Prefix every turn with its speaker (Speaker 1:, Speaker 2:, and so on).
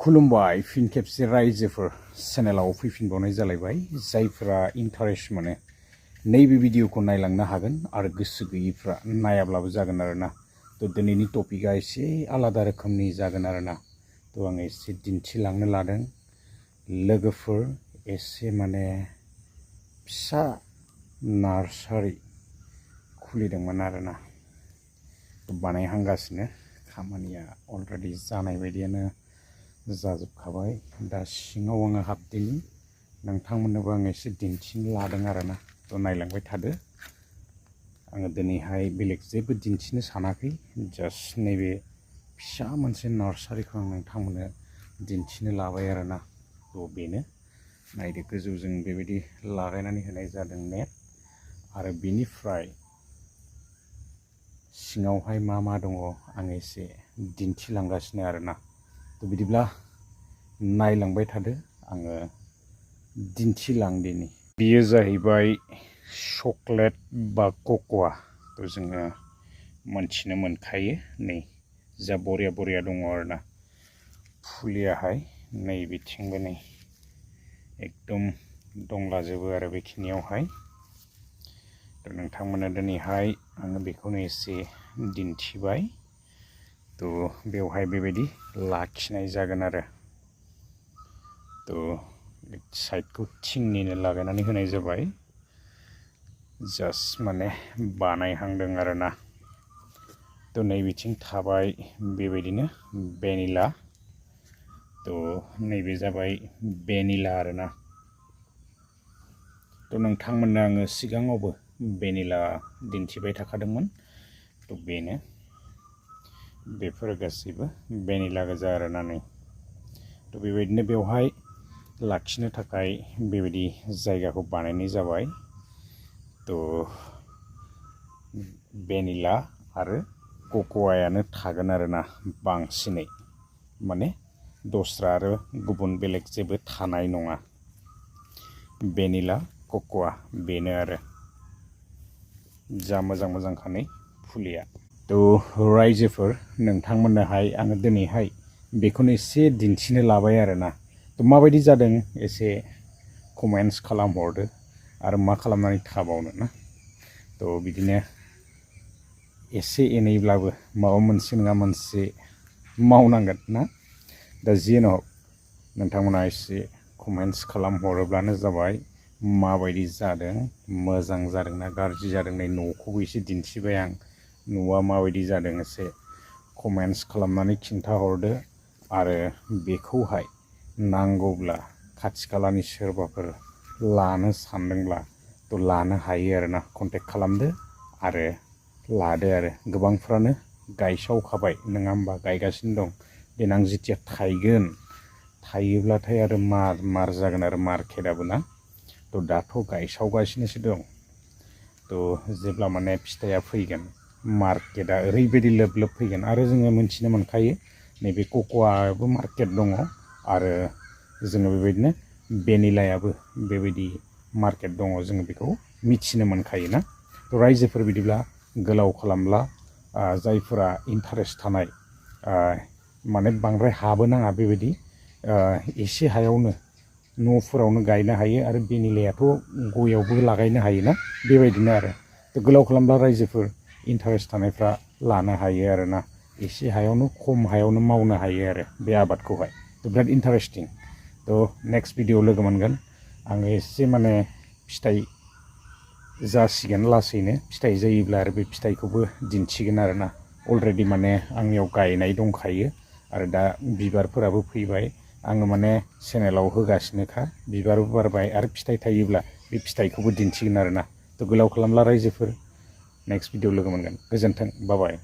Speaker 1: खुलुमबाय फिन खेबसे रायजोफोर चेनेलाव फैफिनबावनाय जालायबाय जायफोरा इन्टारेस्ट मोनो नैबे भिडिअखौ नायलांनो हागोन आरो गोसो गैयैफ्रा नायाब्लाबो जागोन आरोना तो दिनैनि टपिकआ एसे आलादा रोखोमनि जागोन आरोना तो आं एसे दिन्थिलांनो लादों लोगोफोर एसे माने फिसा नार्सारि खुलिदोंमोन आरोना तो बानायहांगासिनो खामानिया अलरेडि जानाय बायदियानो जाजोबखाबाय दा सिङाव आङो हाबदिनि नोंथांमोननोबो आं एसे दिन्थिनो लादों आरोना तो नायलांबाय थादो आङो दिनैहाय बेलेग जेबो दिन्थिनो सानाखै जास्ट नैबे फिसा मोनसे नार्सारिखौ आं नोंथांमोननो दिन्थिनो लाबाय आरोना तो बेनो नायदो गोजौजों बेबायदि लागायनानै होनाय जादों नेट आरो बेनिफ्राय सिङावहाय मा दङ आं एसे दिन्थिलांगासिनो आरोना तो बिदिब्ला नायलांबाय थादो आङो दिन्थिलांदिनि बियो जाहैबाय चकलेट बा कक'आ तो जोङो मोनथिनो मोनखायो नै जा बरिया दङ आरोना फुलियाहाय नै बिथिंबो नै एकदम दंलाजोबो आरो बेखिनियावहाय तो नोंथांमोना दिनैहाय आङो बेखौनो एसे दिन्थिबाय तो बेवहाय बेबायदि लाखिनाय जागोन आरो तो साइडखौ थिंनिनो लागायनानै होनाय जाबाय जास्ट माने बानायहांदों आरोना तो नै बिथिं थाबाय बेबायदिनो भेनिला तो नैबे जाबाय भेनिला आरोना तो नोंथांमोननो आङो सिगाङावबो भेनिला दिन्थिबाय थाखादोंमोन तो बेनो बेफोर गासैबो भेनिला गोजा आरोना नै तो बेबायदिनो बेवहाय लाखिनो थाखाय बेबायदि जायगाखौ बानायनाय जाबाय तो भेनिला आरो कक'आयानो थागोन आरोना बांसिनै माने दस्रा आरो गुबुन बेलेग जेबो थानाय नङा भेनिला कक'आ बेनो आरो जा मोजां खानै फुलिया तो रायजोफोर नोंथांमोननोहाय आङो दिनैहाय बेखौनो एसे दिन्थिनो लाबाय आरोना तो माबायदि जादों एसे कमेन्ट्स खालामहरदो आरो मा खालामनानै थाबावनो ना तो बिदिनो एसे एनैब्लाबो माबा मोनसे नङा मोनसे मावनांगोन ना दा जियानो हक नोंथांमोना एसे कमेन्ट्स खालामहरोब्लानो जाबाय माबायदि जादों मोजां जादोंना गाज्रि जादों नै न'खौबो एसे दिन्थिबाय आं न'आ माबायदि जादों एसे कमेन्ट्स खालामनानै खिन्थाहरदो आरो बेखौहाय नांगौब्ला खाथि खालानि सोरबाफोर लानो सानदोंब्ला तो लानो हायो आरोना कन्टेक्ट खालामदो आरो लादो आरो गोबांफ्रानो गायसावखाबाय नङा होमबा गायगासिनो दं देनां जेथिया थायगोन थायोब्लाथाय आरो मार जागोन आरो मार्केटआबो ना तो दाथ' गायसावगासिनोसो दं तो जेब्ला माने फिथाइया फैगोन मार्केटआ ओरैबायदि लोब फैगोन आरो जोङो मोनथिनो मोनखायो नैबे कक'आबो मार्केट दङ आरो जोङो बेबायदिनो भेनिलायाबो बेबायदि मार्केट दङ जोङो बेखौ मिथिनो मोनखायो ना तो रायजोफोर बिदिब्ला गोलाव खालामब्ला जायफोरा इन्टारेस्ट थानाय माने बांद्राय हाबो नाङा बेबायदि एसे हायावनो न'फोरावनो गायनो हायो आरो भेनिलायाथ' गयावबो लागायनो हायोना बेबायदिनो आरो तो गोलाव खालामब्ला रायजोफोर इन्टारेस्ट थानायफ्रा लानो हायो आरोना एसे हायावनो खम हायावनो मावनो हायो आरो बे आबादखौहाय तो बिराद इन्टारेस्टिं तो नेक्स्ट भिडिअ लोगो मोनगोन आङो एसे माने फिथाइ जासिगोन लासैनो फिथाइ जायोब्ला आरो बे फिथाइखौबो दिन्थिगोन आरोना अलरेडि माने आंनियाव गायनाय दंखायो आरो दा बिबारफोराबो फैबाय आङो माने चेनेलाव होगासिनोखा बिबारबो बारबाय आरो फिथाइ थायोब्ला बे फिथाइखौबो दिन्थिगोन आरोना तो गोलाव खालामला रायजोफोर नेक्स्ट भिडिअ लोगो मोनगोन गोजोन्थों बाय